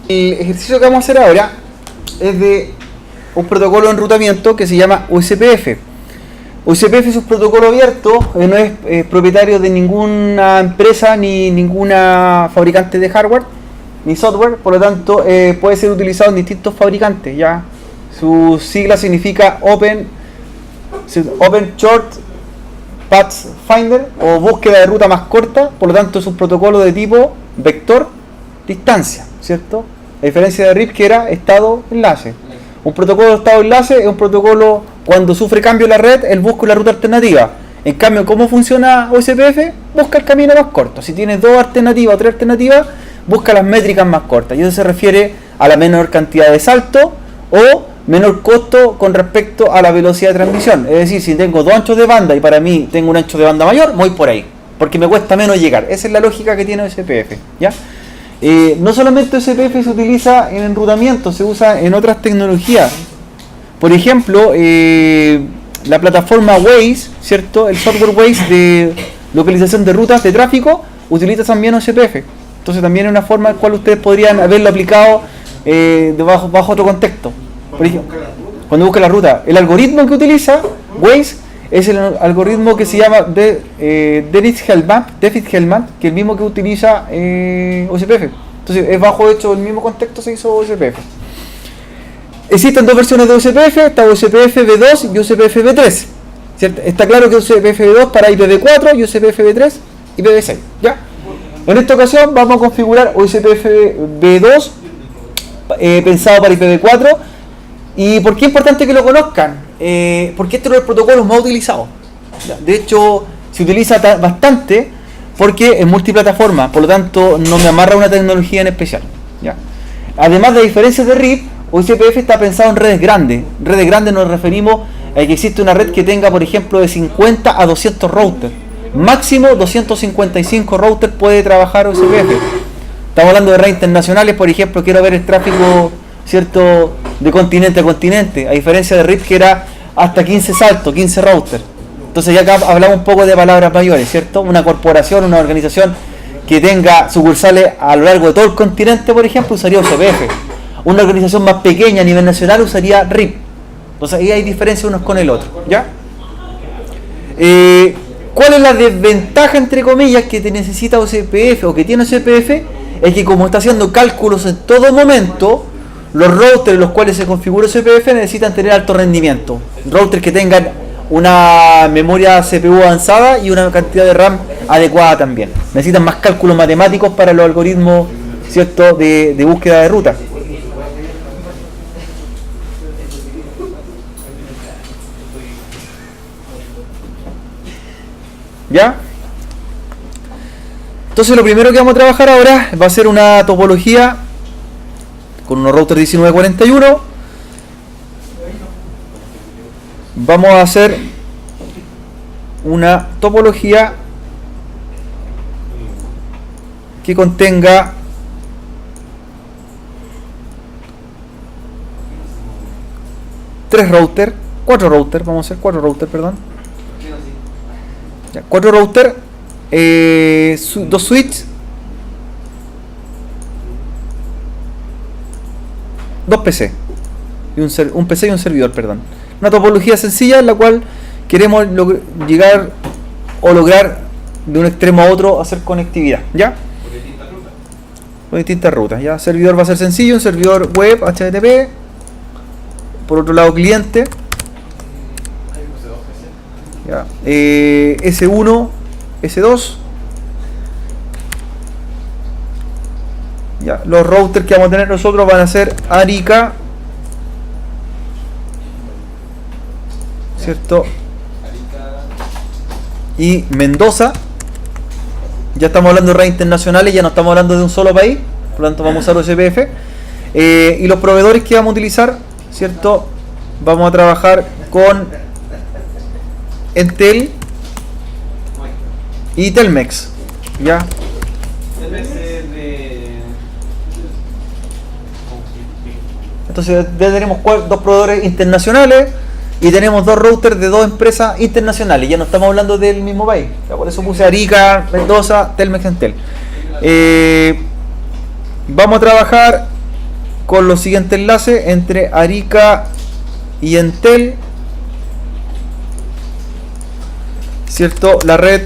El ejercicio que vamos a hacer ahora es de un protocolo de enrutamiento que se llama USPF. USPF es un protocolo abierto, no es propietario de ninguna empresa ni ninguna fabricante de hardware ni software, por lo tanto puede ser utilizado en distintos fabricantes. Ya su sigla significa Open Short Path Finder o búsqueda de ruta más corta, por lo tanto es un protocolo de tipo vector distancia, ¿cierto? A diferencia de RIP, que era estado enlace. Un protocolo de estado enlace es un protocolo cuando sufre cambio la red, él busca la ruta alternativa. En cambio, ¿cómo funciona OSPF? Busca el camino más corto. Si tienes dos alternativas o tres alternativas, busca las métricas más cortas. Y eso se refiere a la menor cantidad de salto o menor costo con respecto a la velocidad de transmisión. Es decir, si tengo dos anchos de banda y para mí tengo un ancho de banda mayor, voy por ahí, porque me cuesta menos llegar. Esa es la lógica que tiene OSPF, ¿ya? No solamente OSPF se utiliza en enrutamiento, se usa en otras tecnologías. Por ejemplo, la plataforma Waze, ¿cierto? El software Waze de localización de rutas de tráfico utiliza también OSPF. Entonces también es una forma en la cual ustedes podrían haberlo aplicado bajo otro contexto. Por ejemplo, cuando busca la ruta, el algoritmo que utiliza Waze es el algoritmo que se llama Diffie-Hellman, que es el mismo que utiliza OSPF. Entonces es bajo hecho el mismo contexto se hizo OSPF. Existen dos versiones de OSPF, está OSPF v2 y OSPF v3, ¿cierto? Está claro que OSPF v2 para IPv4 y OSPF v3 IPv6, ¿ya? En esta ocasión vamos a configurar OSPF v2 pensado para IPv4. ¿Y por qué es importante que lo conozcan? Porque este es el protocolo más utilizado. De hecho, se utiliza bastante porque es multiplataforma, por lo tanto no me amarra una tecnología en especial, ¿ya? Además de diferencias de RIP, OSPF está pensado en redes grandes. Redes grandes nos referimos a que existe una red que tenga, por ejemplo, de 50 a 200 routers. Máximo 255 routers puede trabajar OSPF. Estamos hablando de redes internacionales, por ejemplo, quiero ver el tráfico, ¿cierto?, de continente a continente, a diferencia de RIP que era hasta 15 saltos, 15 routers. Entonces ya acá hablamos un poco de palabras mayores, ¿cierto? Una corporación, una organización que tenga sucursales a lo largo de todo el continente, por ejemplo, usaría OSPF. Una organización más pequeña a nivel nacional usaría RIP. Entonces ahí hay diferencia unos con el otro, ¿ya? ¿Cuál es la desventaja, entre comillas, que te necesita OSPF o que tiene OSPF? Es que como está haciendo cálculos en todo momento, los routers en los cuales se configura OSPF necesitan tener alto rendimiento. Routers que tengan una memoria CPU avanzada y una cantidad de RAM adecuada también. Necesitan más cálculos matemáticos para los algoritmos, ¿cierto?, de búsqueda de ruta. ¿Ya? Entonces lo primero que vamos a trabajar ahora va a ser una topología con unos routers 1941. Vamos a hacer una topología que contenga cuatro routers, vamos a hacer cuatro routers, perdón. Ya, cuatro routers, dos switches, dos PC y un PC y un servidor, perdón. Una topología sencilla en la cual queremos llegar o lograr de un extremo a otro hacer conectividad, ¿ya? Con distintas rutas, ¿ya? Servidor va a ser sencillo, un servidor web HTTP, por otro lado cliente, ¿ya? S1, S2, ¿ya? Los routers que vamos a tener nosotros van a ser Arica, ¿cierto?, y Mendoza. Ya estamos hablando de redes internacionales, ya no estamos hablando de un solo país, por lo tanto vamos a usar OSPF. Y los proveedores que vamos a utilizar, ¿cierto?, vamos a trabajar con Entel y Telmex, ¿ya? Entonces ya tenemos dos proveedores internacionales y tenemos dos routers de dos empresas internacionales. Ya no estamos hablando del mismo país. Ya por eso puse Arica, Mendoza, Telmex, Entel. Vamos a trabajar con los siguientes enlaces entre Arica y Entel, ¿cierto? La red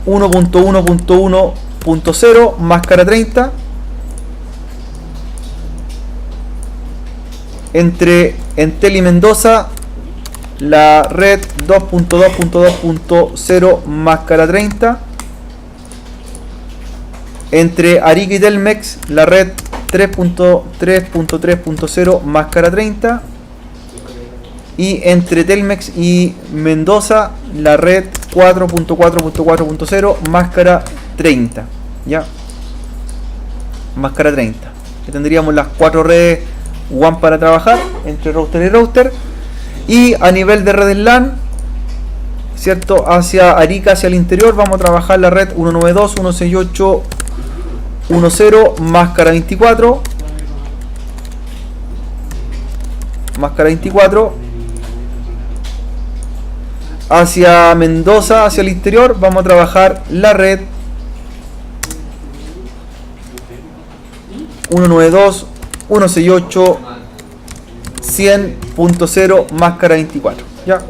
1.1.1.0 máscara 30, entre Entel y Mendoza la red 2.2.2.0 máscara 30, entre Arica y Telmex la red 3.3.3.0 máscara 30, y entre Telmex y Mendoza la red 4.4.4.0 máscara 30, ¿ya? Máscara 30. Que tendríamos las 4 redes WAN para trabajar entre router y router. Y a nivel de redes LAN, ¿cierto? Hacia Arica, hacia el interior, vamos a trabajar la red 192.168.1.0 máscara 24. Máscara 24. Hacia Mendoza, hacia el interior, vamos a trabajar la red 192.168.100.0 máscara 24. ¿Ya?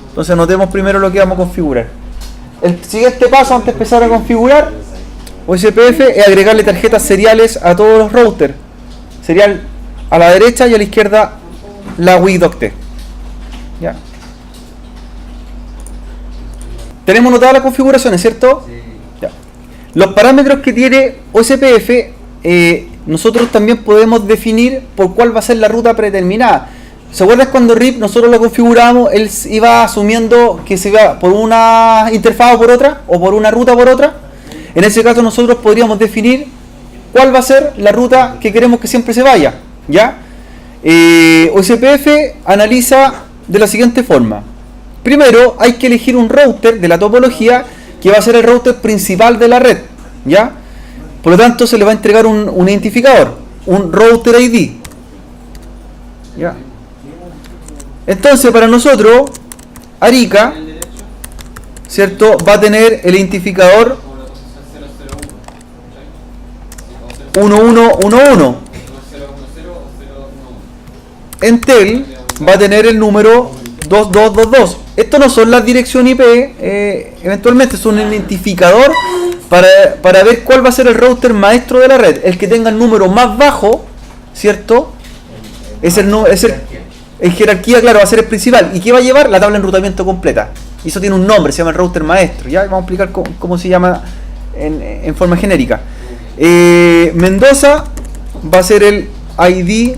Entonces anotemos primero lo que vamos a configurar. El siguiente paso antes de empezar a configurar OSPF es agregarle tarjetas seriales a todos los routers. Serial a la derecha y a la izquierda la WIDOCT. ¿Ya? Tenemos notadas las configuraciones, ¿cierto? Sí. Ya. Los parámetros que tiene OSPF, nosotros también podemos definir por cuál va a ser la ruta predeterminada. ¿Se acuerdan cuando RIP nosotros lo configurábamos? Él iba asumiendo que se iba por una interfaz o por otra, o por una ruta por otra. En ese caso nosotros podríamos definir cuál va a ser la ruta que queremos que siempre se vaya, ¿ya? OSPF analiza de la siguiente forma. Primero hay que elegir un router de la topología que va a ser el router principal de la red, ¿ya? Por lo tanto se le va a entregar un identificador, un router ID, ¿ya? Entonces para nosotros Arica, ¿cierto? Va a tener el identificador 1111. Entel va a tener el número 2222. Esto no son las direcciones IP, eventualmente son un identificador para ver cuál va a ser el router maestro de la red. El que tenga el número más bajo, ¿cierto? En jerarquía, claro, va a ser el principal. ¿Y qué va a llevar? La tabla de enrutamiento completa. Y eso tiene un nombre, se llama el router maestro. Ya vamos a explicar cómo se llama en forma genérica. Mendoza va a ser el ID,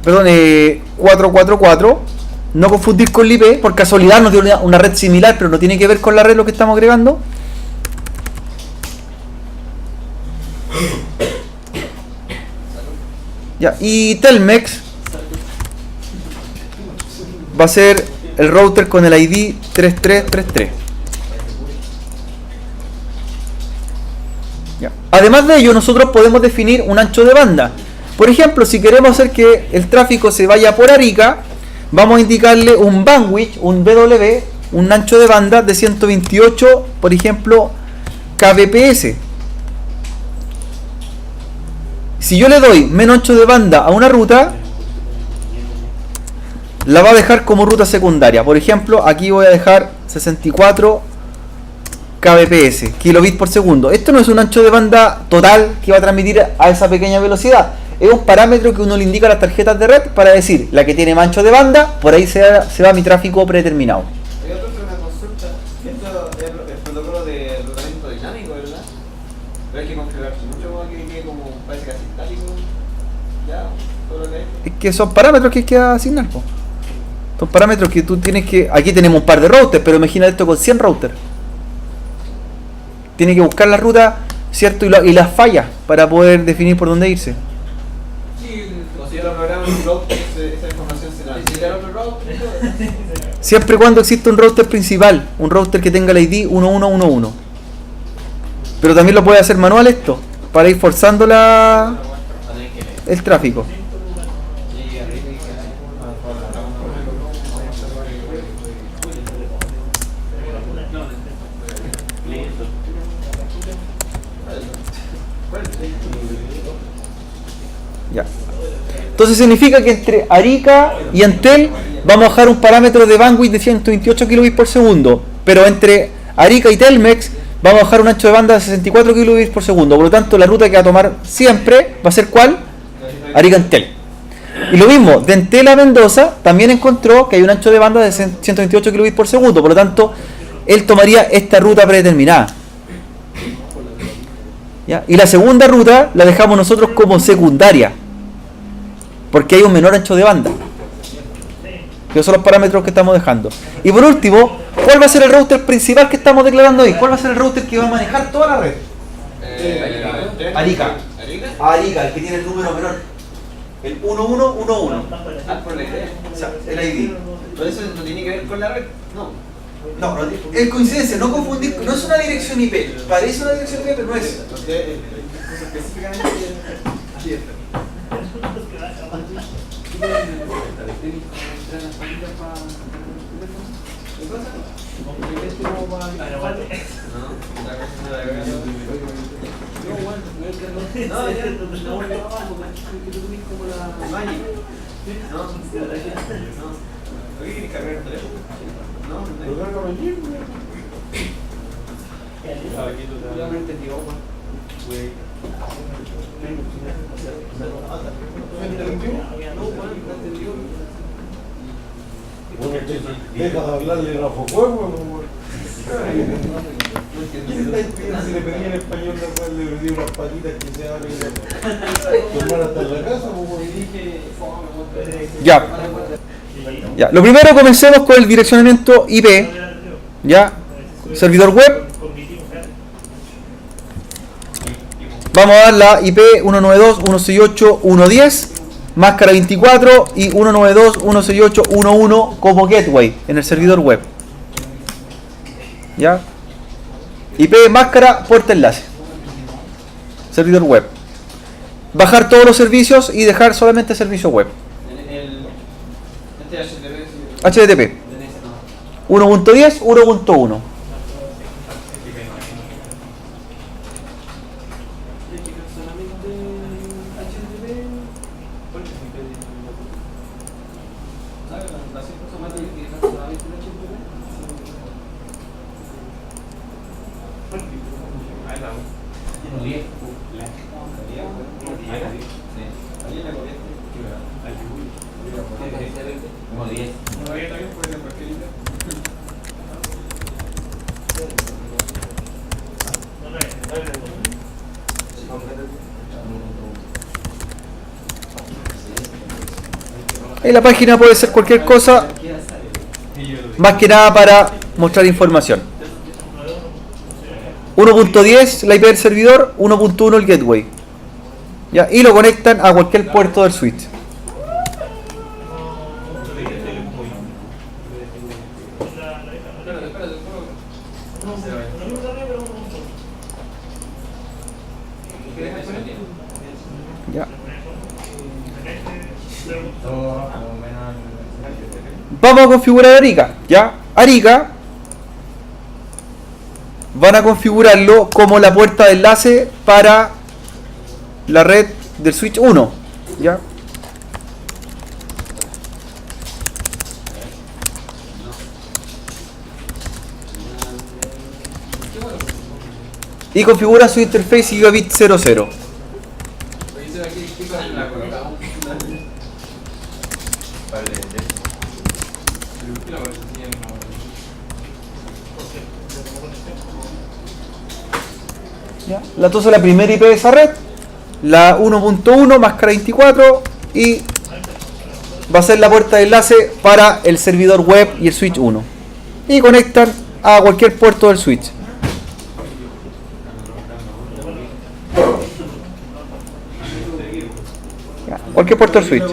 444. No confundir con el IP. Por casualidad nos dio una red similar, pero no tiene que ver con la red lo que estamos agregando. Ya, y Telmex va a ser el router con el ID 3333. Ya. Además de ello, nosotros podemos definir un ancho de banda. Por ejemplo, si queremos hacer que el tráfico se vaya por Arica, vamos a indicarle un bandwidth, un BW, un ancho de banda de 128, por ejemplo, kbps. Si yo le doy menos ancho de banda a una ruta, la va a dejar como ruta secundaria. Por ejemplo, aquí voy a dejar 64 kbps, kilobits por segundo. Esto no es un ancho de banda total que va a transmitir a esa pequeña velocidad. Es un parámetro que uno le indica a las tarjetas de red para decir, la que tiene más ancho de banda, por ahí se va mi tráfico predeterminado. Hay otra consulta. Esto es el protocolo de enrutamiento dinámico, ¿verdad? Pero hay que configurarse mucho más que quede como, parece casi estático. Ya, todo lo que hay. Es que son parámetros que hay que asignar, po. Son parámetros que tú tienes que... Aquí tenemos un par de routers, pero imagina esto con 100 routers. Tiene que buscar la ruta, ¿cierto? Y las fallas para poder definir por dónde irse. Sí, o si yo lo programo en un router, esa información se la indica al otro router. Siempre y cuando existe un router principal, un router que tenga el ID 1111. Pero también lo puede hacer manual esto, para ir forzando el tráfico. Ya. Entonces significa que entre Arica y Entel vamos a bajar un parámetro de bandwidth de 128 kilobits por segundo, pero entre Arica y Telmex vamos a bajar un ancho de banda de 64 kilobits por segundo. Por lo tanto, la ruta que va a tomar siempre va a ser ¿cuál? Arica-Entel. Y lo mismo, de Entel a Mendoza también encontró que hay un ancho de banda de 128 kilobits por segundo. Por lo tanto, él tomaría esta ruta predeterminada. ¿Ya? Y la segunda ruta la dejamos nosotros como secundaria, porque hay un menor ancho de banda. Esos son los parámetros que estamos dejando. Y por último, ¿cuál va a ser el router principal que estamos declarando ahí? ¿Cuál va a ser el router que va a manejar toda la red? Arica. Arica, el que tiene el número menor. El 1111. Ah, por la idea. O sea, el ID. Pero eso no tiene que ver con la red. No. No, es coincidencia, no confundir, no es una dirección IP. Parece una dirección IP, pero no es. Específicamente. Deja de hablarle de Rafa Fuego. Si le pedí en español, después le pedí unas patitas que se abren y tomar hasta en la casa. Ya. Lo primero, comencemos con el direccionamiento IP. Ya. Servidor web. Vamos a dar la IP 192.168.1.10, máscara 24 y 192.168.1.1 como gateway en el servidor web. ¿Ya? IP, máscara, puerta, enlace. Servidor web. Bajar todos los servicios y dejar solamente servicio web. HTTP 1.10, 1.1. Y la página puede ser cualquier cosa, más que nada para mostrar información. 1.10 la IP del servidor, 1.1 el gateway. ¿Ya? Y lo conectan a cualquier puerto del switch. ¿Ya? Vamos a configurar Arica. ¿Ya? Arica van a configurarlo como la puerta de enlace para la red del switch 1. ¿Ya? Y configura su interface gigabit 00. ¿Ya? Entonces la primera IP de esa red, la 1.1 máscara 24, y va a ser la puerta de enlace para el servidor web y el switch 1. Y conectan a cualquier puerto del switch. ¿Ya? Cualquier puerto del switch.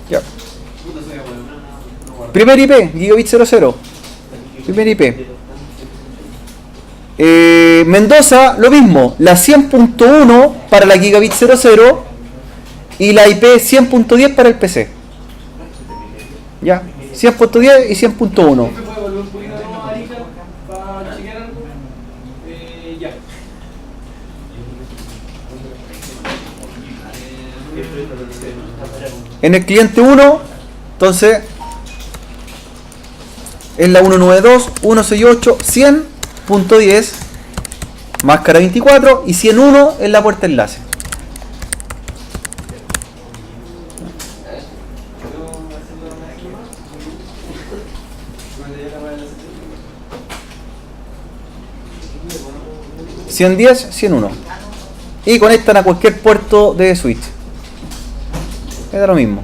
Ya. Primer IP, gigabit 00. Primer IP. Mendoza, lo mismo. La 100.1 para la gigabit 00 y la IP 100.10 para el PC. Ya. 100.10 y 100.1. ¿Me puede volver un poquito de nuevo a Arica para chequear algo? Ya. En el cliente 1, entonces es la 192.168.100.10, máscara 24, y 101 es la puerta enlace. $110, 101. Y conectan a cualquier puerto de switch. Es lo mismo.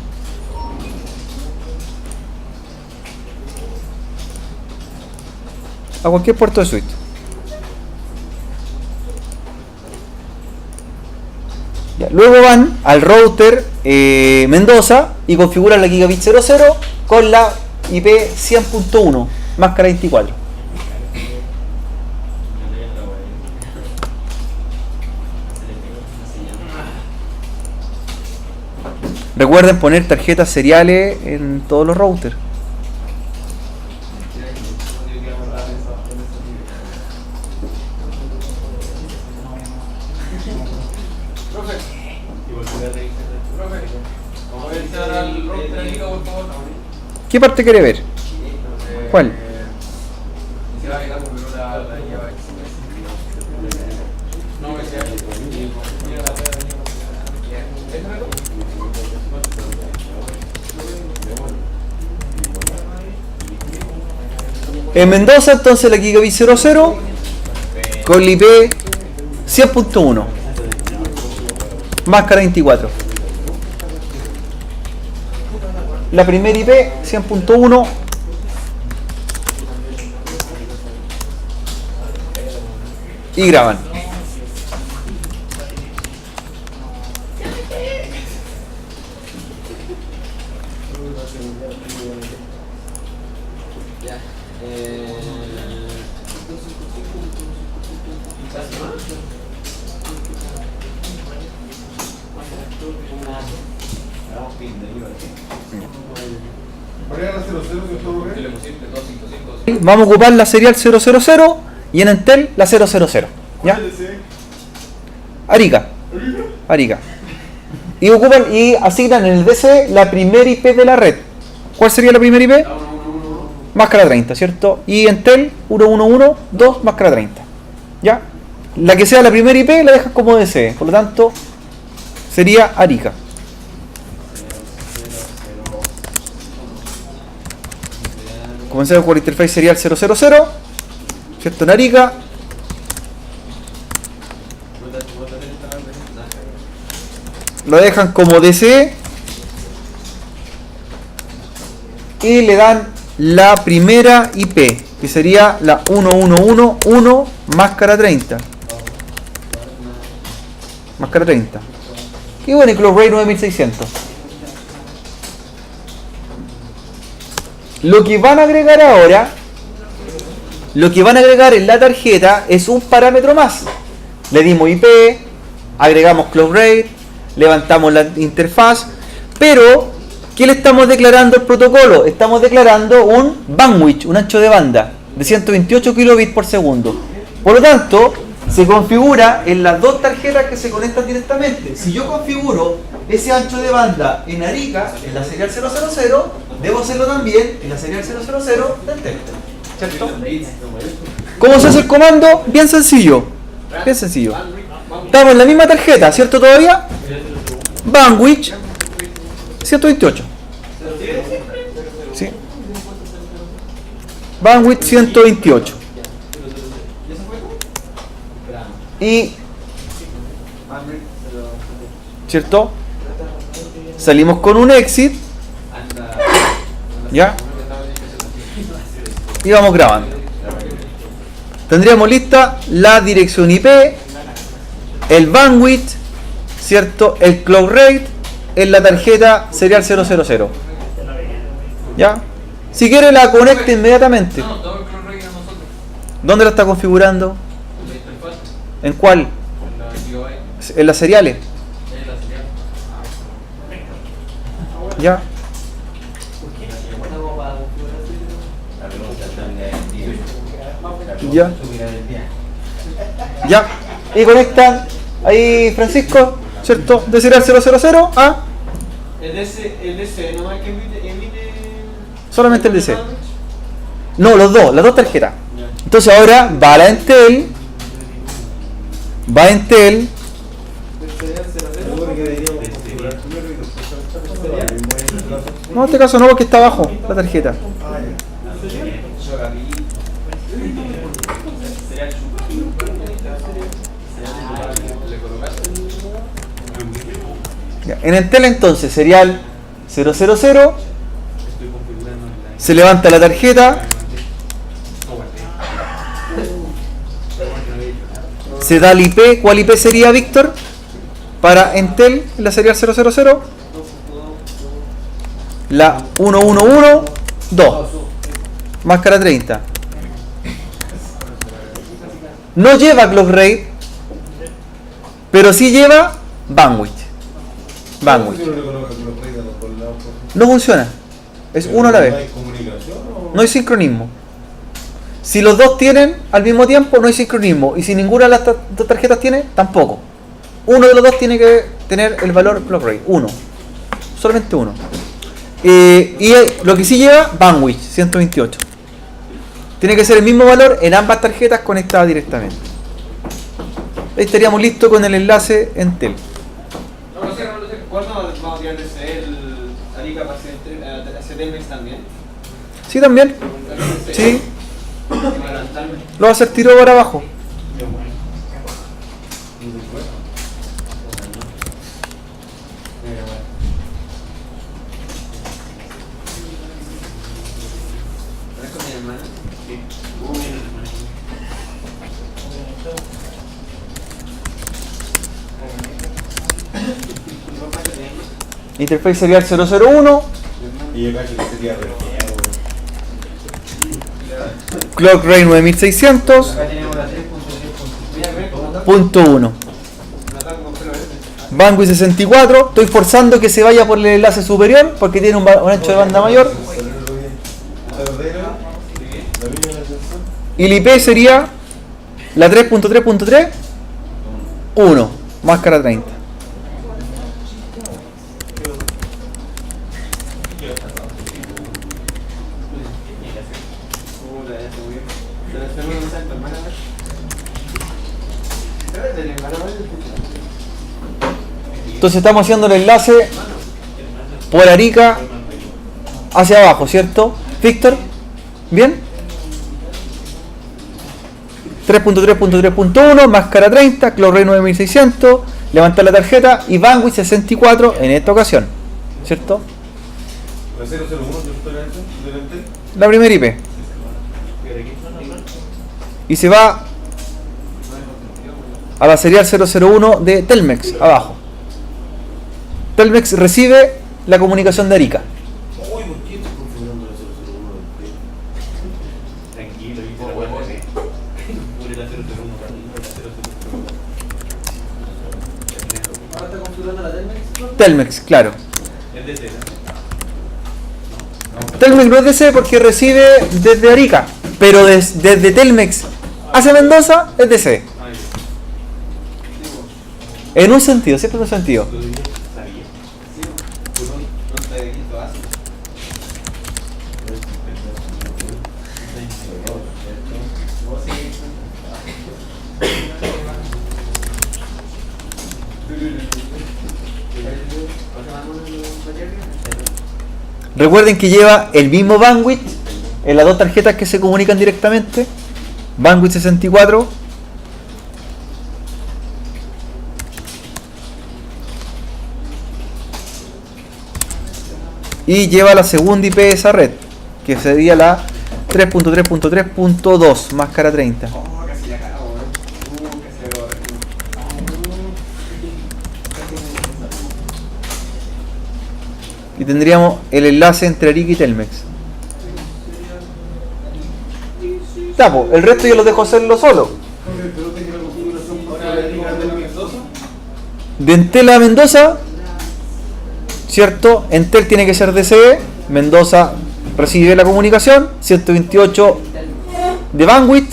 A cualquier puerto de switch. Ya, luego van al router Mendoza y configuran la gigabit 00 con la IP 100.1, máscara 24. Recuerden poner tarjetas seriales en todos los routers. ¿Qué parte quiere ver? ¿Cuál? En Mendoza, entonces la gigabit 00 con la IP 100.1, máscara 24. La primera IP 100.1 y graban. Vamos a ocupar la serial 000 y en Entel la 000. ¿Ya? Arica. Y ocupan y asignan en el DC la primera IP de la red. ¿Cuál sería la primera IP? Máscara 30, ¿cierto? Y Entel 111.2 máscara 30. ¿Ya? La que sea la primera IP la dejan como DC. Por lo tanto, sería Arica. Comencemos con la interface serial 000, ¿cierto? En Arica. Lo dejan como DC y le dan la primera IP, que sería la 111.1 máscara 30. Máscara 30. Y bueno, y Cloud Ray 9600. Lo que van a agregar ahora, lo que van a agregar en la tarjeta es un parámetro más. Le dimos IP, agregamos Cloud Rate, levantamos la interfaz, pero ¿qué le estamos declarando al protocolo? Estamos declarando un bandwidth, un ancho de banda de 128 kilobits por segundo. Por lo tanto, se configura en las dos tarjetas que se conectan directamente. Si yo configuro ese ancho de banda en Arica, en la serial 000, debo hacerlo también en la serial 000 de Entel. ¿Cierto? ¿Cómo se hace el comando? Bien sencillo. Bien sencillo. Estamos en la misma tarjeta, ¿cierto todavía? Bandwidth 128. ¿Sí? Bandwidth 128. Y ¿cierto? Salimos con un exit. ¿Ya? Y vamos grabando. Tendríamos lista la dirección IP, el bandwidth, ¿cierto? El cloud rate en la tarjeta serial 000. ¿Ya? Si quiere la conecta inmediatamente. ¿Dónde la está configurando? ¿En cuál? En las seriales. ¿Ya? Ya. Ya. Y conectan ahí Francisco, ¿cierto? De serial 000 a El DC nomás que emite. solamente el DC. No, los dos, las dos tarjetas. Entonces ahora va a la Entel. Va a Entel. No, en este caso no, porque está abajo la tarjeta. Ya, en Entel entonces, serial 000, se levanta la tarjeta, se da el IP. ¿Cuál IP sería, Víctor? Para Entel, la serial 000, la 1112, máscara 30. No lleva clock rate, pero sí lleva bandwidth. No funciona, es uno a la vez. No hay sincronismo. Si los dos tienen al mismo tiempo, no hay sincronismo. Y si ninguna de las dos tarjetas tiene, tampoco. Uno de los dos tiene que tener el valor clock rate, uno, solamente uno. Y lo que sí lleva, bandwidth 128. Tiene que ser el mismo valor en ambas tarjetas conectadas directamente. Ahí estaríamos listos con el enlace Entel. ¿Cuándo vamos a tirar el Arica para hacer Telmex también? Sí, también. Sí. Lo va a hacer tiro para abajo. Interface serial 001. Y yo cacho que sería re feo. Clock rate 9600. Acá tenemos la 3.3.1. Punto 1. Bandwidth 64. Estoy forzando que se vaya por el enlace superior porque tiene un ancho de banda mayor. Y el IP sería la 3.3.3 1, máscara 30. Entonces estamos haciendo el enlace por Arica hacia abajo, ¿cierto? Víctor, ¿bien? 3.3.3.1, máscara 30, clock rate 9600, levantar la tarjeta y bandwidth 64 en esta ocasión, ¿cierto? ¿La 001 del Entel? La primera IP. Y se va a la serial 001 de Telmex, abajo. Telmex recibe la comunicación de Arica. Uy, ¿por qué estoy configurando la 001 del Entel? Tranquilo, y por la web. Pure la 001 ¿Ahora está configurando la Telmex? Telmex, claro. Es DC. Telmex no es DC porque recibe desde Arica, pero desde Telmex hacia Mendoza es DC. En un sentido, siempre en un sentido. Recuerden que lleva el mismo bandwidth en las dos tarjetas que se comunican directamente. Bandwidth 64. Y lleva la segunda IP de esa red, que sería la 3.3.3.2, máscara 30. Casi la cago, Y tendríamos el enlace entre Arica y Telmex. Ya, pues, el resto yo lo dejo hacerlo solo. De Entel a Mendoza, ¿cierto? Entel tiene que ser DCE, Mendoza recibe la comunicación, 128 de bandwidth,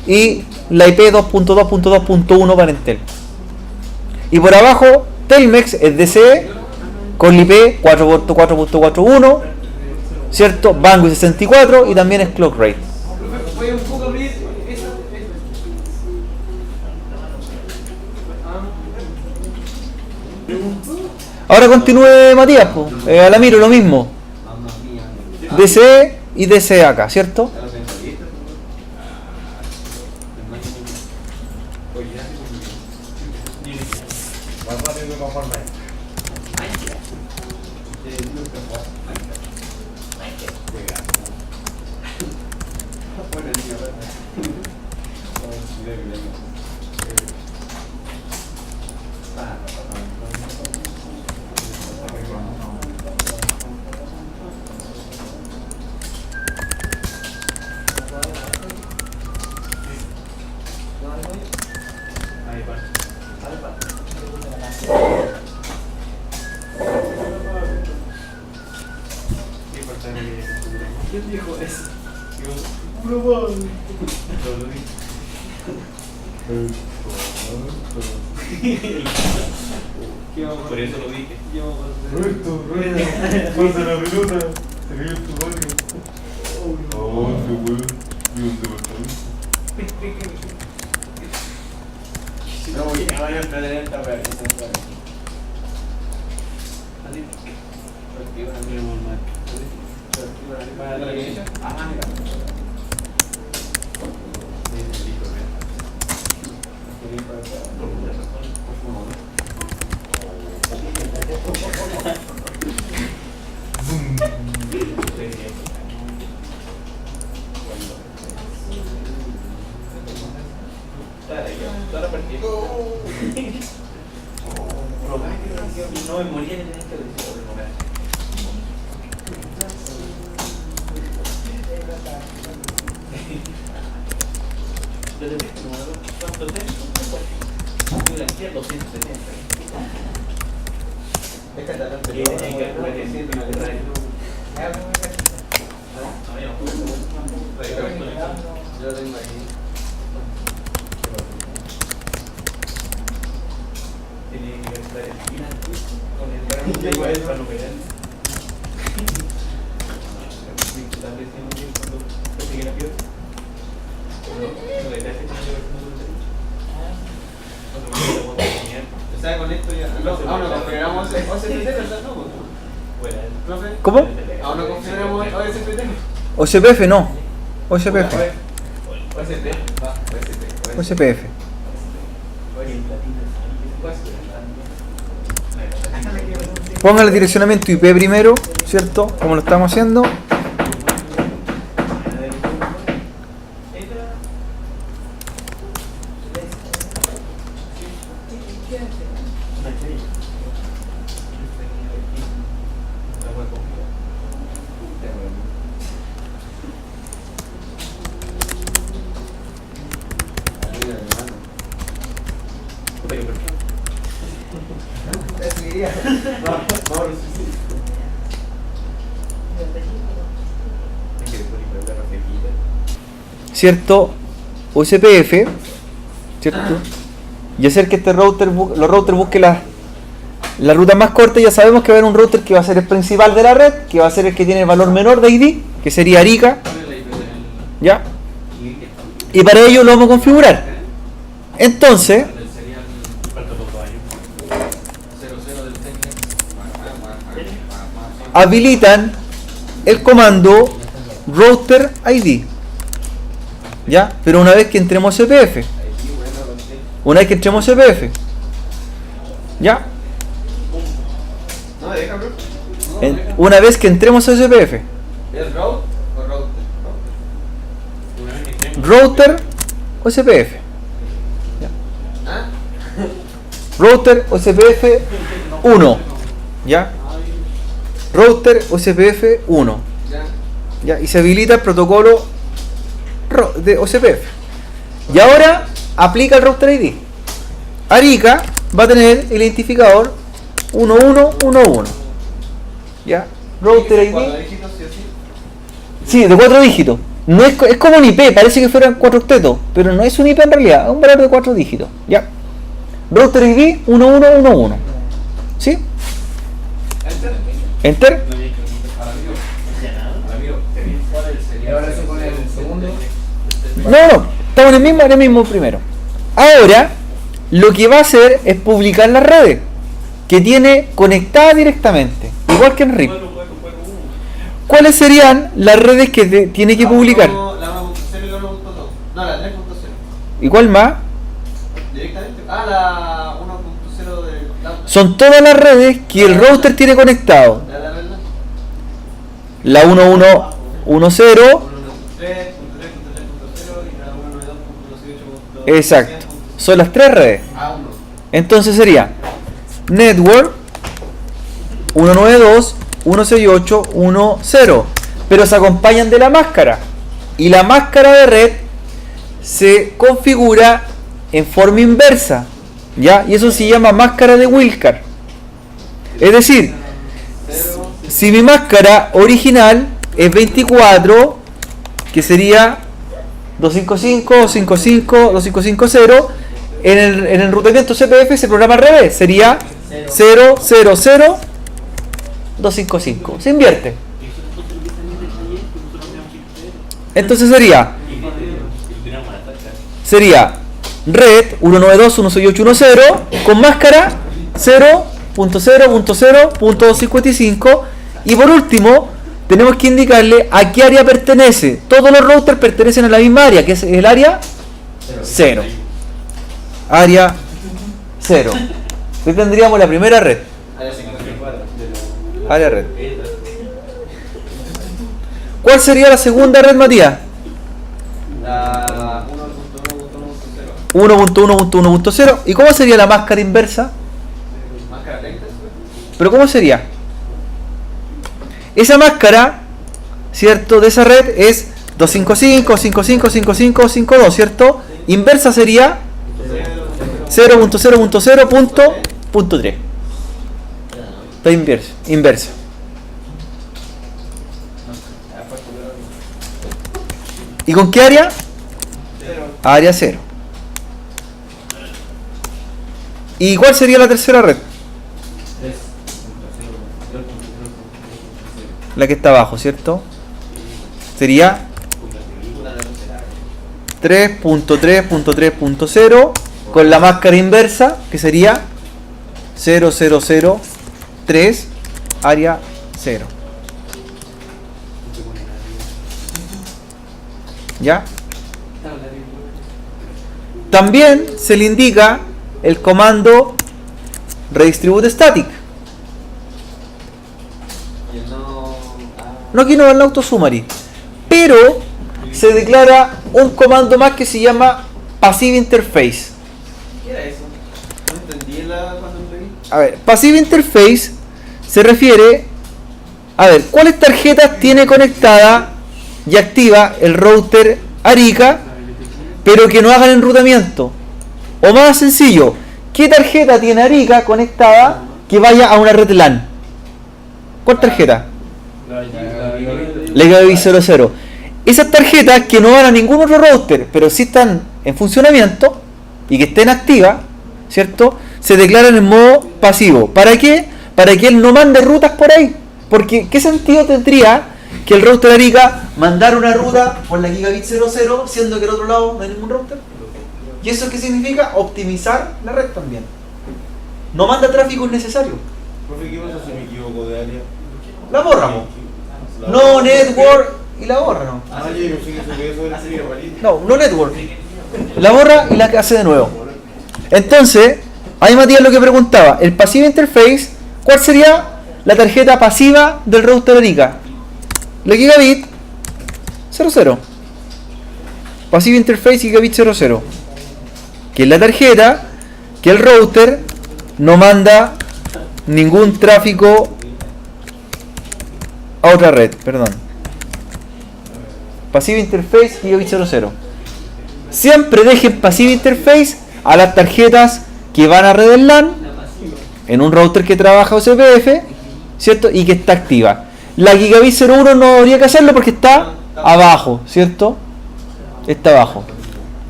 y la IP 2.2.2.1 para Entel. Y por abajo Telmex es DCE con la IP 4.4.41, ¿cierto? Bandwidth 64 y también es clock rate. Voy un poco a abrir esa. Ahora continúe Matías, pues. Alamiro lo mismo. DCE y DCE acá, ¿cierto? Más rápido que conforme. ¿Quién dijo eso? Por eso lo dije. Roberto, pasa la pelota. Se cayó tu barrio. Oh, qué bueno. Y un departamento. No voy a vaya a perder esta wea que se me sale. Así. Activa la misma normal. Para la derecha. Ajá, mira. No me moría en este deseo. ¿Cuánto tengo? Yo la quiero 270. Esta es la tanto. Yo lo tengo ahí. Tiene que estar en esquina con el gran igual para no pegar. Tal vez tengo que cuando persigue la piedra. ¿Sabes con esto ya? Aún no configuramos OSPT, ¿verdad? ¿Cómo? Aún no configuramos OSPT. OCPF no. OCPF. OCPF. Ponga el direccionamiento IP primero, ¿cierto? Como lo estamos haciendo. ¿Cierto? OSPF, ¿cierto? Y hacer que este router, los routers busquen la ruta más corta. Ya sabemos que va a haber un router que va a ser el principal de la red, que va a ser el que tiene el valor menor de ID, que sería Arica, ¿ya? Y para ello lo vamos a configurar. Entonces, habilitan el comando router ID, ¿ya? Pero una vez que entremos CPF, ¿ya? No me deja, bro. Una vez que entremos a CPF, ¿Es route o router? router o CPF, ¿Ah? router o CPF 1, ¿ya? Router o CPF 1, Ya. ¿ya? Y se habilita el protocolo de OCPF. Y ahora aplica el router ID. Arica va a tener el identificador 1111, ¿ya? Router ID. ¿4 dígitos, sí o sí? Sí, de 4 dígitos. No es, es como un IP, parece que fueran 4 octetos, pero no es un IP en realidad, es un valor de 4 dígitos. Ya. Router ID 1111. ¿Sí? Enter. Y ahora se pone el segundo. No, estamos en el mismo primero. Ahora, lo que va a hacer es publicar las redes que tiene conectadas directamente, igual que en RIP. ¿Cuáles serían las redes que tiene que publicar? La 1.0 y la 1.2. No, la 3.0. ¿Y cuál más? Directamente. Ah, la 1.0 de la otra. Son todas las redes que el router tiene conectado. La red. La 1110, 1.3.3.0 y la 1.92.18.2. exacto. Son las 3 redes. A1. Entonces sería Network 192.168.1.0, pero se acompañan de la máscara. Y la máscara de red se configura en forma inversa, ¿ya? Y eso se llama máscara de Wildcard. Es decir, si mi máscara original es 24, que sería 255, 255, 2550, en el enrutamiento CPF se programa al revés, sería 000 255. Se invierte. Entonces sería red 192.168.1.0 con máscara 0.0.0.255, y por último tenemos que indicarle a qué área pertenece. Todos los routers pertenecen a la misma área, que es el área 0. Área 0. Hoy tendríamos la primera red. Área red. ¿Cuál sería la segunda red, Matías? La 1.1.1.0. 1.1.1.0. ¿Y cómo sería la máscara inversa? Máscara 30. ¿Pero cómo sería? Esa máscara, ¿cierto? De esa red es 255, 55, 55, 52, ¿cierto? Inversa sería 0.0.0.3. Está inversa. ¿Y con qué área? Área 0. ¿Y cuál sería la tercera red? La que está abajo, ¿cierto? Sería 3.3.3.0 con la máscara inversa, que sería 0003 área 0. ¿Ya? También se le indica el comando redistribute static. No, aquí no va el autosummary, pero se declara un comando más que se llama passive interface. ¿Qué era eso? No entendí cuando entregué. A ver, passive interface se refiere a ver cuáles tarjetas tiene conectada y activa el router Arica, pero que no hagan enrutamiento. O más sencillo, ¿qué tarjeta tiene Arica conectada que vaya a una red LAN? ¿Cuál tarjeta? La Gigabit 00. Esas tarjetas que no van a ningún otro router, pero sí están en funcionamiento y que estén activas, ¿cierto? Se declaran en modo pasivo. ¿Para qué? Para que él no mande rutas por ahí. Porque ¿qué sentido tendría que el router Arica mandara una ruta por la Gigabit 00 siendo que al otro lado no hay ningún router? ¿Y eso qué significa? Optimizar la red también. No manda tráfico innecesario. Profe, ¿qué pasa si me equivoco de área? La borramos. No network y la borra, ¿no? Ah, yo no sé qué eso era serio, ¿vale? No network. La borra y la hace de nuevo. Entonces, ahí Matías lo que preguntaba, el passive interface, ¿cuál sería la tarjeta pasiva del router Arica? La Gigabit 00. Passive interface Gigabit 00. Que es la tarjeta que el router no manda ningún tráfico a otra red, perdón. Passive interface Gigabit 00. Siempre dejen passive interface a las tarjetas que van a red LAN en un router que trabaja OSPF, ¿cierto? Y que está activa. La Gigabit 01 no habría que hacerlo porque está abajo, ¿cierto? Está abajo.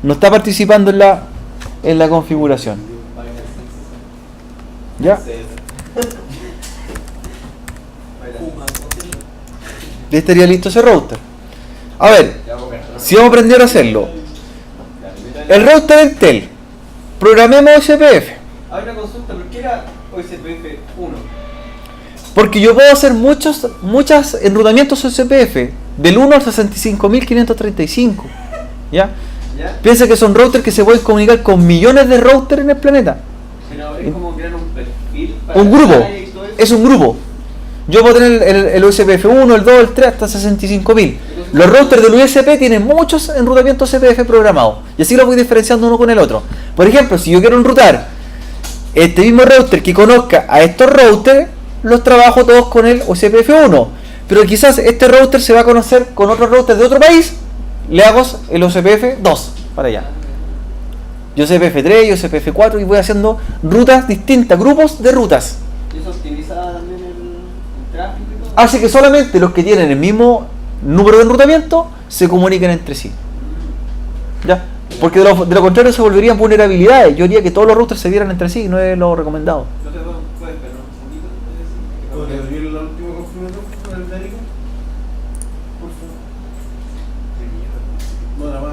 No está participando en la configuración. ¿Ya? Ya estaría listo ese router. A ver, si vamos a aprender a hacerlo. El router Intel. Programemos OSPF. Hay una consulta, ¿por qué era OSPF 1? Porque yo puedo hacer muchos enrutamientos OSPF. Del 1 al 65.535. ¿Ya? ¿Ya? Piensa que son routers que se pueden comunicar con millones de routers en el planeta. Pero es como crear un perfil para Un grupo. y todo eso. Es un grupo. Yo puedo tener el USPF 1, el 2, el 3 hasta 65.000. Los routers del USP tienen muchos enrutamientos OSPF programados. Y así los voy diferenciando uno con el otro. Por ejemplo, si yo quiero enrutar este mismo router que conozca a estos routers, los trabajo todos con el USPF 1. Pero quizás este router se va a conocer con otro router de otro país, le hago el USPF 2 para allá. Y USPF 3 y USPF 4 y voy haciendo rutas distintas, grupos de rutas. ¿Y eso optimiza también el tráfico y todo? Hace que solamente los que tienen el mismo número de enrutamiento se comuniquen entre sí. ¿Ya? Porque de lo contrario se volverían vulnerabilidades. Yo diría que todos los routers se vieran entre sí y no es lo recomendado. No te puedes esperar un segundito. ¿Podría abrir la última configuración con el Danico? Por favor. No, nada más.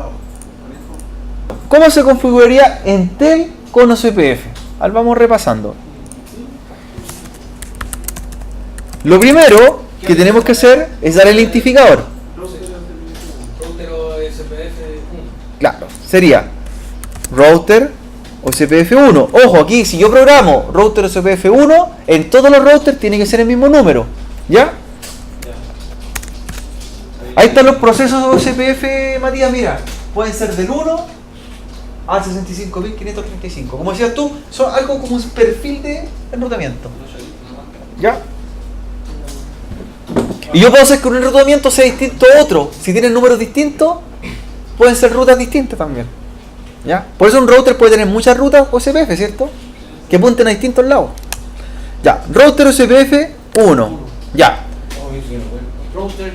¿Cómo se configuraría Intel con OSPF? Vamos repasando. Lo primero que tenemos que hacer es dar el identificador. Router OSPF 1. Claro, sería router OSPF 1. Ojo, aquí si yo programo router OSPF 1, en todos los routers tiene que ser el mismo número. ¿Ya? Ahí están los procesos OSPF, Matías, mira. Pueden ser del 1 al 65.535. Como decías tú, son algo como un perfil de enrutamiento. ¿Ya? Y yo puedo hacer que un enrutamiento sea distinto a otro. Si tienen números distintos, pueden ser rutas distintas también. ¿Ya? Por eso un router puede tener muchas rutas OSPF, ¿cierto? Que apunten a distintos lados. Ya, router OSPF 1. Ya. Router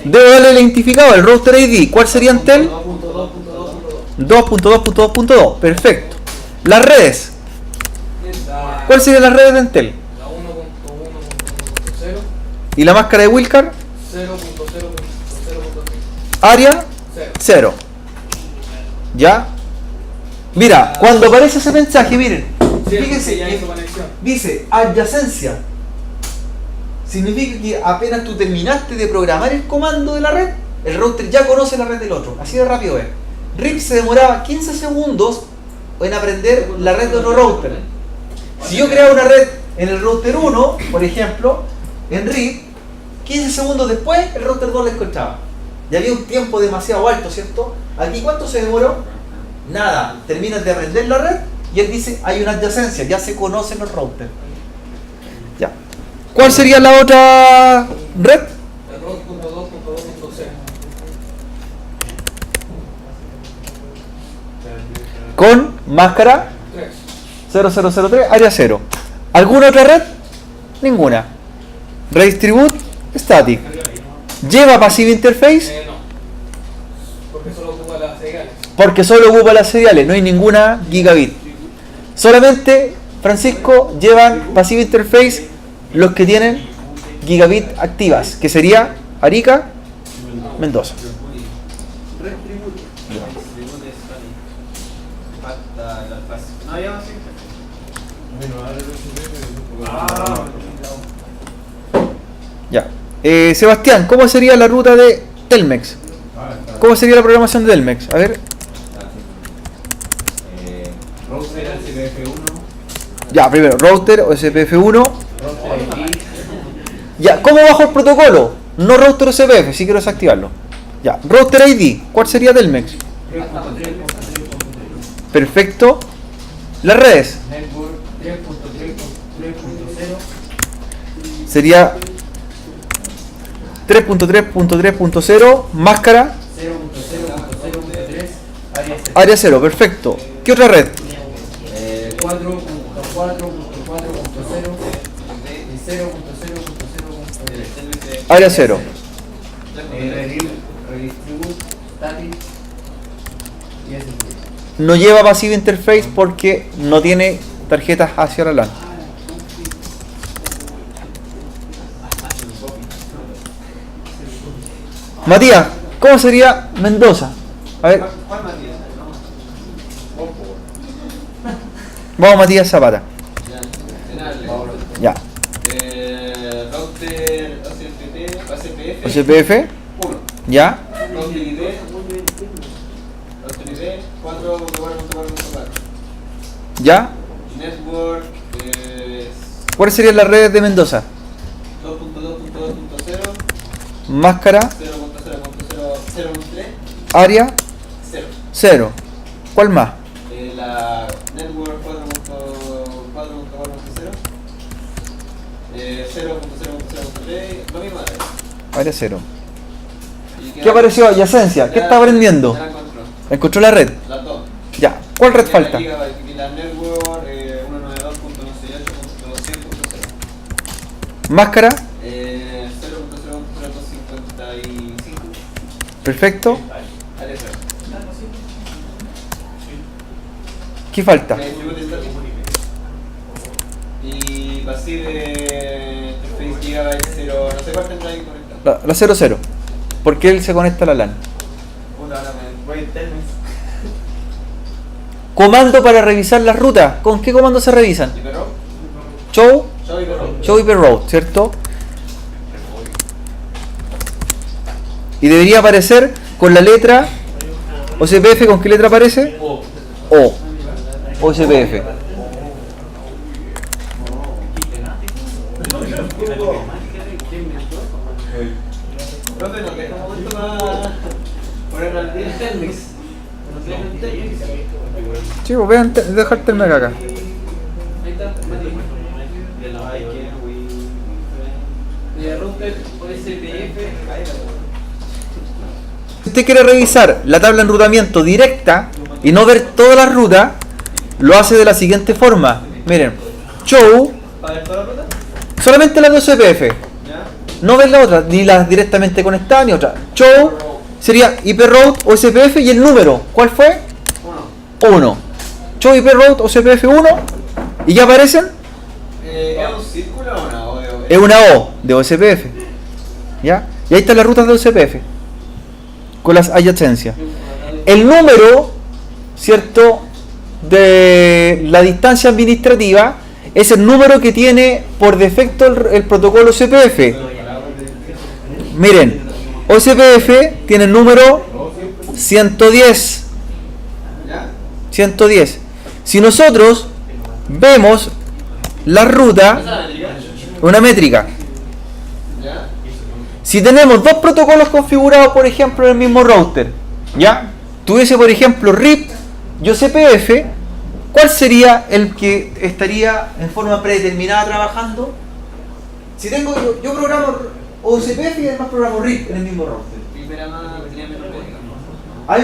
Debo darle el identificador, el router ID. ¿Cuál sería Intel? 2.2.2.2. 2.2.2.2. Perfecto. Las redes. ¿Cuál sería las redes de Intel? La 1.1.1.0. ¿Y la máscara de Wilcar? 0.0.0.0. Área 0. 0. ¿Ya? Mira, cuando aparece ese mensaje, miren, fíjense ya que hizo conexión. dice adyacencia. Significa que apenas tú terminaste de programar el comando de la red, el router ya conoce la red del otro. Así de rápido es. RIP se demoraba 15 segundos en aprender la red de otro router. Si yo creaba una red en el router 1, por ejemplo, en RIP, 15 segundos después el router 2 la encontraba. Y había un tiempo demasiado alto, ¿cierto? Aquí, ¿cuánto se demoró? Nada. Terminas de aprender la red y él dice, hay una adyacencia, ya se conocen los routers. Ya. ¿Cuál sería la otra red? La 2.2.2.0. Con máscara 3. 0003, área 0. ¿Alguna otra red? Ninguna. Redistribute static. ¿Lleva passive interface? No. Porque solo ocupa las seriales. Porque solo ocupa las seriales, no hay ninguna gigabit. Solamente, Francisco, llevan passive interface los que tienen gigabit activas, que sería Arica, Mendoza. No había más. Ya. Sebastián, ¿cómo sería la ruta de Telmex? ¿Cómo sería la programación de Telmex? A ver. Router OSPF 1. Ya, primero, router OSPF 1. Router ID. Ya, ¿cómo bajo el protocolo? No router OSPF, si quiero desactivarlo. Ya, router ID, ¿cuál sería Telmex? 3.3.3.3. Perfecto. Las redes. Network 3.3.3.0. Sería 3.3.3.0, máscara 0.0.0.3. área 0, perfecto. ¿Qué otra red? 4.4.4.0 y 0.0.0.3. Área 0. Redirect static y ese. No lleva Passive Interface porque no tiene tarjetas hacia la LAN. Matías, ¿cómo sería Mendoza? A ver, ¿Cuál Matías? vamos Matías Zapata. Ya, Ya. Router OCPF, OCPF, 1. ya, Router ID, 4.4.4.4. ya. Network ¿Cuáles serían las redes de Mendoza? 2.2.2.0, Máscara, 0.0.0.0.3, área, 0. 0. ¿Cuál más? La Network 4.4.4.0, 0.0.0.3, lo mismo. Área 0. Y ¿Qué apareció? Adyacencia. ¿Qué está aprendiendo? Ya la encontró. Encontró la red. Las dos. Ya. ¿Cuál red falta? Y la Network 192.168.200.0. Máscara. 0.0.0.55. Perfecto. Área 0. ¿Qué falta? Y Passive Interface Gigabyte 0, no sé cuál tendrá ahí conectado. La 00. ¿Por qué él se conecta a la LAN? Puta, ahora me voy a internet. Comando para revisar las rutas. ¿Con qué comando se revisan? ¿Hiperroad? Show, Show Hiperroad. show hyperroad, ¿cierto? Y debería aparecer con la letra OCPF. ¿Con qué letra aparece? O. OCPF. Profe, ¿no queda un momento para ponerlo al día? Telmex. ¿No queda un Telmex? Sí, pues vean, dejar terminar acá. Ahí está, Mati. Ay, qué router OSPF. Si usted quiere revisar la tabla de enrutamiento directa y no ver todas las rutas, lo hace de la siguiente forma. Miren, show, ¿Para ver toda la ruta? solamente las de OCPF. ¿Ya? No ves la otra, ni las directamente conectadas ni otra. Show sería hyperroad, OCPF y el número. ¿Cuál fue? 1. Show hyperroad, OCPF 1. Y ya aparecen. ¿Es un círculo o no? Es una O de OCPF. ¿Ya? Y ahí están las rutas de OCPF. Con las adyacencias. El número, ¿cierto? De la distancia administrativa es el número que tiene por defecto el protocolo OCPF. Miren, OCPF tiene el número 110. ¿Ya? 110. Si nosotros vemos la ruta, una métrica. ¿Ya? Si tenemos dos protocolos configurados, por ejemplo, en el mismo router, ¿ya? Tuviese, por ejemplo, RIP y OCPF, ¿cuál sería el que estaría en forma predeterminada trabajando? Si tengo yo programo OCPF y además programo RIP en el mismo router. Primera más tenía menos métrica. Hay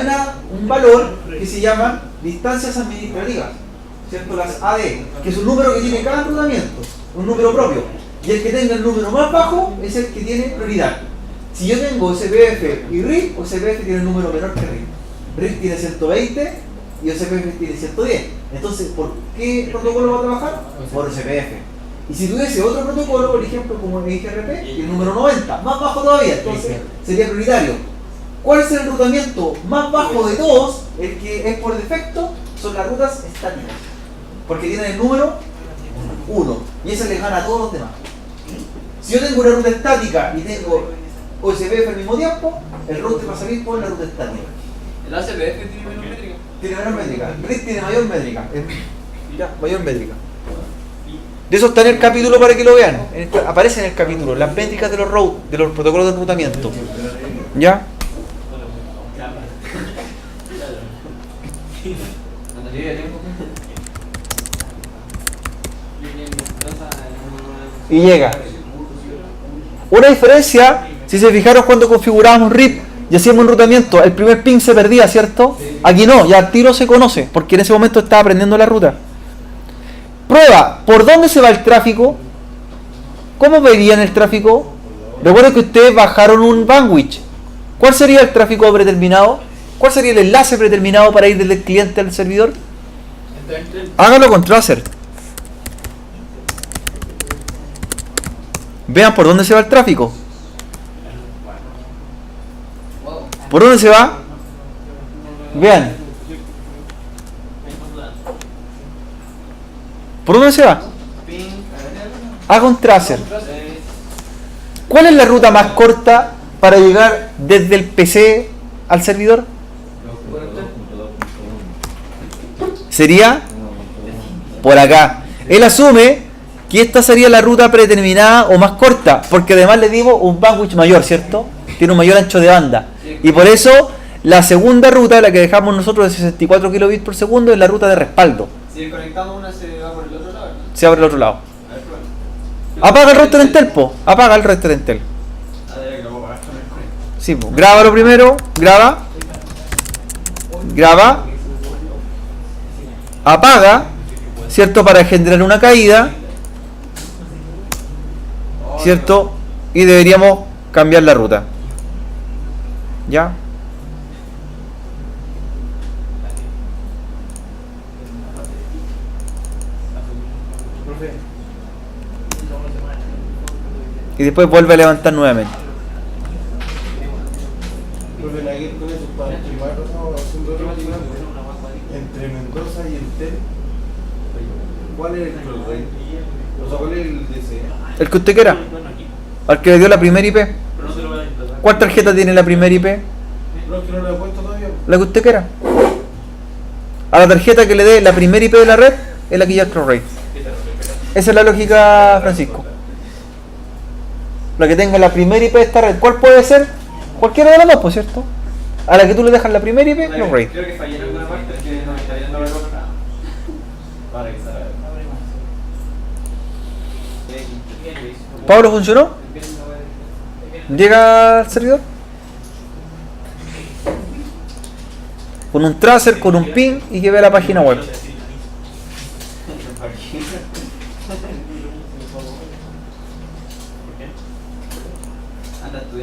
un valor que se llama distancias administrativas, ¿cierto? Las AD, que es un número que tiene cada enrutamiento, un número propio. Y el que tenga el número más bajo es el que tiene prioridad. Si yo tengo OCPF y RIP, OCPF tiene un número menor que RIP. RIP tiene 120 y OCPF tiene 110. Entonces, ¿por qué protocolo va a trabajar? Por OCPF. Y si tuviese otro protocolo, por ejemplo, como el IGRP, tiene el número 90, más bajo todavía, entonces sería prioritario. ¿Cuál es el enrutamiento más bajo de todos? El que es por defecto, son las rutas estáticas. Porque tienen el número 1. Y ese le gana a todos los demás. Si yo tengo una ruta estática y tengo OSPF al mismo tiempo, el router va a salir por la ruta estática. El ACPF tiene menos métrica. Tiene menor métrica. RIP tiene mayor métrica. Ya, mayor métrica. De eso está en el capítulo para que lo vean. Aparece en el capítulo las métricas de los protocolos de enrutamiento. ¿Ya? Y llega. Una diferencia, si se fijaron cuando configurábamos RIP y hacíamos enrutamiento, el primer ping se perdía, ¿cierto? Aquí no, ya al tiro se conoce, porque en ese momento estaba aprendiendo la ruta. Prueba, ¿por dónde se va el tráfico? ¿Cómo verían el tráfico? Recuerden que ustedes bajaron un bandwidth. ¿Cuál sería el tráfico predeterminado? ¿Cuál sería el enlace predeterminado para ir desde el cliente al servidor? Hágalo con Tracer. Vean por dónde se va el tráfico. ¿Por dónde se va? Vean. ¿Por dónde se va? Haga un Tracer. ¿Cuál es la ruta más corta para llegar desde el PC al servidor? Sería por acá. Él asume que esta sería la ruta predeterminada o más corta, porque además le dimos un bandwidth mayor, ¿cierto? Tiene un mayor ancho de banda. Y por eso la segunda ruta, la que dejamos nosotros de 64 kilobits por segundo, es la ruta de respaldo. Si conectamos una se va por el otro lado, ¿no? Se abre al otro lado. A ver, prueba. Apaga el router Entel, po. Apaga el router Entel. A ver, que lo puedo pagar con el conector. Sí, po. Grábalo primero. Graba. Graba. Apaga. ¿Cierto? Para generar una caída. ¿Cierto? Y deberíamos cambiar la ruta. ¿Ya? Y después vuelve a levantar nuevamente. Profe, la guía con eso para primar haciendo otro entre Mendoza y Entel. ¿Cuál es el close? O sea, ¿cuál es el DC? El que usted quiera. Al que le dio la primera IP. ¿Cuál tarjeta tiene la primera IP? No, es que no lo he puesto todavía. La que usted quiera. A la tarjeta que le dé la primera IP de la red es la que ya es cross rate. Esa es la lógica, Francisco. La que tenga la primera IP de esta red. ¿Cuál puede ser? Cualquiera de las dos, por cierto. A la que tú le dejas la primera IP, cross rate. Creo que fallé en alguna parte, es que no me está viendo la cosa. Vale, que está. ¿Pablo funcionó? ¿Llega al servidor? Con un tracer, con un ping y que vea la página web. Anda a estudiar.